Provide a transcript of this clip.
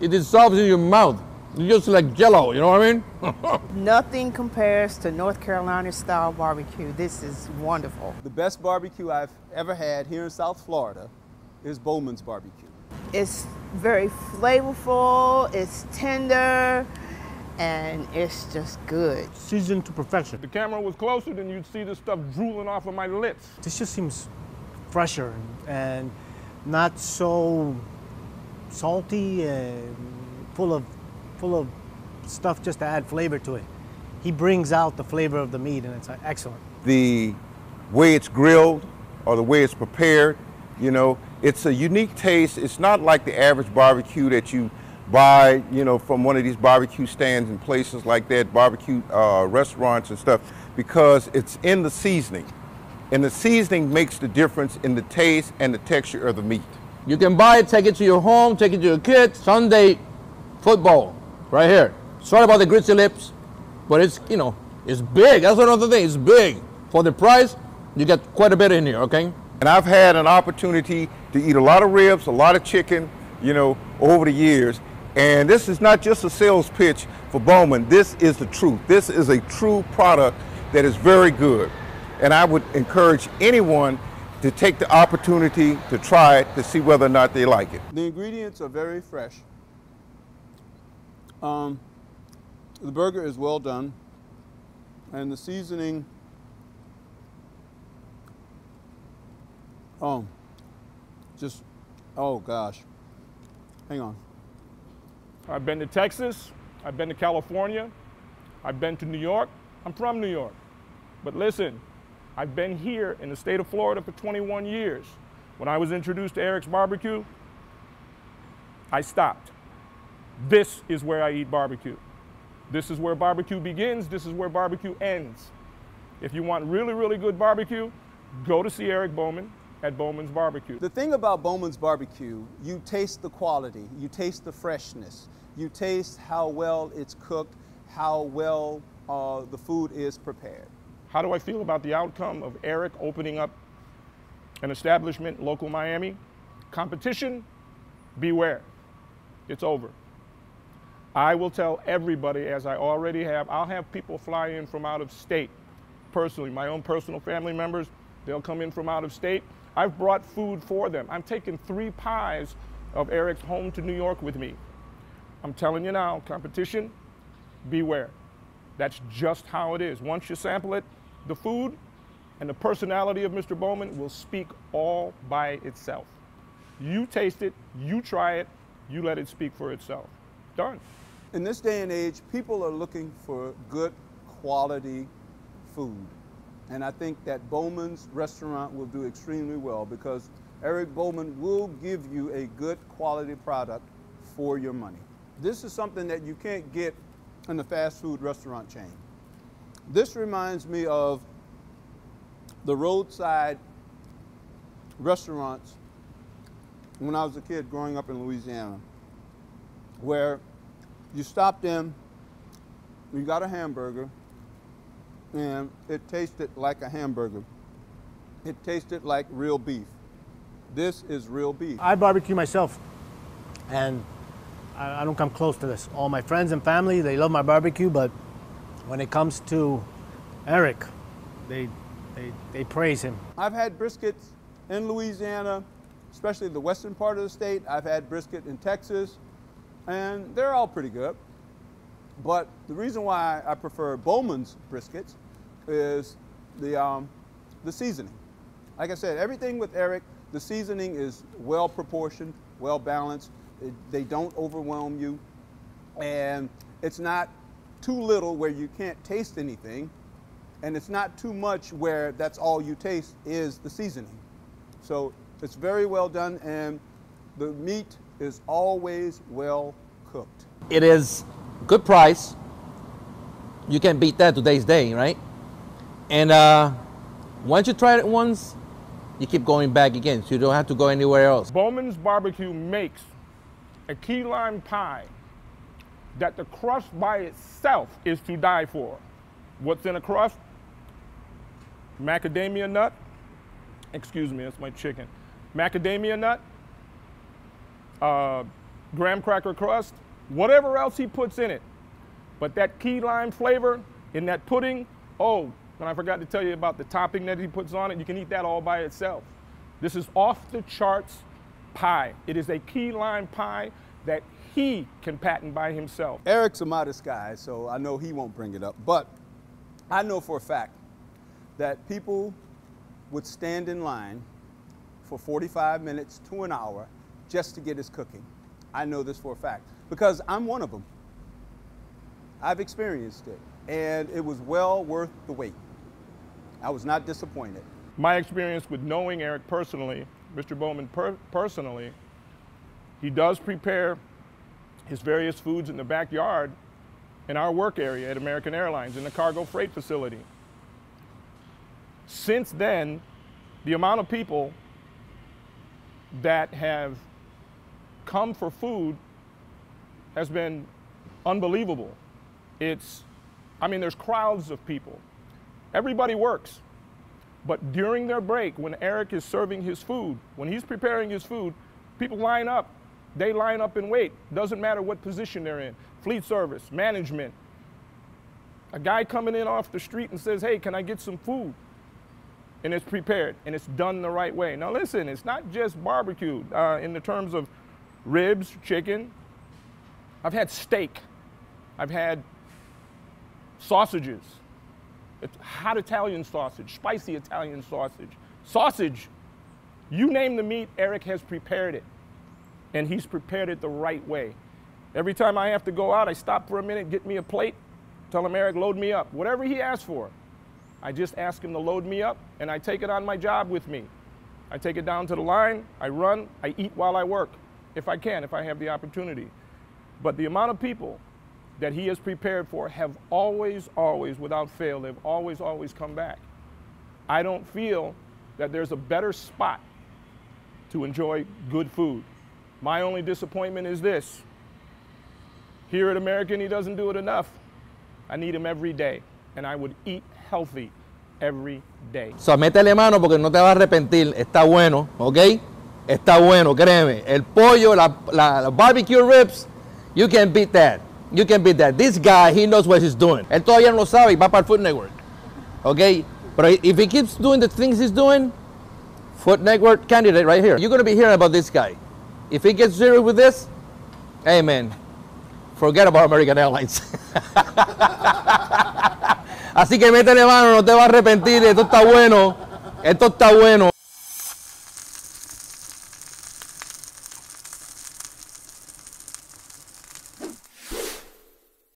it dissolves in your mouth. It's just like Jello, you know what I mean? Nothing compares to North Carolina style barbecue. This is wonderful. The best barbecue I've ever had here in South Florida is Bowman's Barbecue. It's very flavorful, it's tender, and it's just good. Seasoned to perfection. If the camera was closer, then you'd see this stuff drooling off of my lips. This just seems fresher and not so salty and full of stuff just to add flavor to it. He brings out the flavor of the meat, and it's excellent. The way it's grilled or the way it's prepared, you know, it's a unique taste. It's not like the average barbecue that you buy, you know, from one of these barbecue stands and places like that, barbecue restaurants and stuff, because it's in the seasoning. And the seasoning makes the difference in the taste and the texture of the meat. You can buy it, take it to your home, take it to your kids. Sunday football, right here. Sorry about the gritty lips, but it's, you know, it's big. That's another thing, it's big. For the price, you get quite a bit in here, okay? And I've had an opportunity to eat a lot of ribs, a lot of chicken, you know, over the years. And this is not just a sales pitch for Bowman. This is the truth. This is a true product that is very good. And I would encourage anyone to take the opportunity to try it to see whether or not they like it. The ingredients are very fresh. The burger is well done, and the seasoning, oh gosh, hang on. I've been to Texas, I've been to California, I've been to New York. I'm from New York. But listen, I've been here in the state of Florida for 21 years. When I was introduced to Eric's Barbecue, I stopped. This is where I eat barbecue. This is where barbecue begins, this is where barbecue ends. If you want really, really good barbecue, go to see Eric Bowman at Bowman's Barbecue. The thing about Bowman's Barbecue, you taste the quality, you taste the freshness, you taste how well it's cooked, how well the food is prepared. How do I feel about the outcome of Eric opening up an establishment in local Miami? Competition, beware. It's over. I will tell everybody, as I already have, I'll have people fly in from out of state. Personally, my own personal family members, they'll come in from out of state. I've brought food for them. I'm taking 3 pies of Eric's home to New York with me. I'm telling you now, competition, beware. That's just how it is. Once you sample it, the food and the personality of Mr. Bowman will speak all by itself. You taste it, you try it, you let it speak for itself. Done. In this day and age, people are looking for good quality food. And I think that Bowman's restaurant will do extremely well because Eric Bowman will give you a good quality product for your money. This is something that you can't get in the fast food restaurant chain. This reminds me of the roadside restaurants when I was a kid growing up in Louisiana, where you stopped in, you got a hamburger, and it tasted like a hamburger. It tasted like real beef. This is real beef. I barbecue myself, and I don't come close to this. All my friends and family, they love my barbecue, but when it comes to Eric, they praise him. I've had briskets in Louisiana, especially the western part of the state. I've had brisket in Texas, and they're all pretty good. But the reason why I prefer Bowman's briskets is the seasoning. Like I said, everything with Eric, the seasoning is well proportioned, well balanced. They don't overwhelm you, and it's not too little where you can't taste anything, and it's not too much where that's all you taste is the seasoning. So it's very well done, and the meat is always well cooked. It is good price. You can't beat that today's day, right? And once you try it once, you keep going back again, so you don't have to go anywhere else. Bowman's Barbecue makes a key lime pie that the crust by itself is to die for. What's in a crust? Macadamia nut. Excuse me, that's my chicken. Macadamia nut, graham cracker crust, whatever else he puts in it. But that key lime flavor in that pudding, oh, and I forgot to tell you about the topping that he puts on it. You can eat that all by itself. This is off the charts pie. It is a key lime pie that he can patent by himself. Eric's a modest guy, so I know he won't bring it up. But I know for a fact that people would stand in line for 45 minutes to an hour just to get his cooking. I know this for a fact because I'm one of them. I've experienced it, and it was well worth the wait. I was not disappointed. My experience with knowing Eric personally, Mr. Bowman personally, he does prepare his various foods in the backyard in our work area at American Airlines in the cargo freight facility. Since then, the amount of people that have come for food has been unbelievable. There's crowds of people. Everybody works. But during their break, when Eric is serving his food, when he's preparing his food, people line up. They line up and wait. Doesn't matter what position they're in. Fleet service, management. A guy coming in off the street and says, hey, can I get some food? And it's prepared, and it's done the right way. Now listen, it's not just barbecued in the terms of ribs, chicken. I've had steak. I've had sausages. It's hot Italian sausage, spicy Italian sausage. Sausage, you name the meat, Eric has prepared it. And he's prepared it the right way. Every time I have to go out, I stop for a minute, get me a plate, tell him, Eric, load me up. Whatever he asks for, I just ask him to load me up, and I take it on my job with me. I take it down to the line, I run, I eat while I work, if I can, if I have the opportunity. But the amount of people that he has prepared for have always, without fail, they've always come back. I don't feel that there's a better spot to enjoy good food. My only disappointment is this. Here at American, he doesn't do it enough. I need him every day, and I would eat healthy every day. So, métele mano porque no te vas a arrepentir. Está bueno, ¿ok? Está bueno, créeme. El pollo, la barbecue ribs, you can beat that. You can beat that. This guy, he knows what he's doing. Él todavía no lo sabe y va para el Food Network. ¿Ok? But if he keeps doing the things he's doing, Food Network candidate right here. You're going to be hearing about this guy. If he gets serious with this, hey man, forget about American Airlines. Así que métele mano, no te vas a arrepentir. Esto está bueno. Esto está bueno.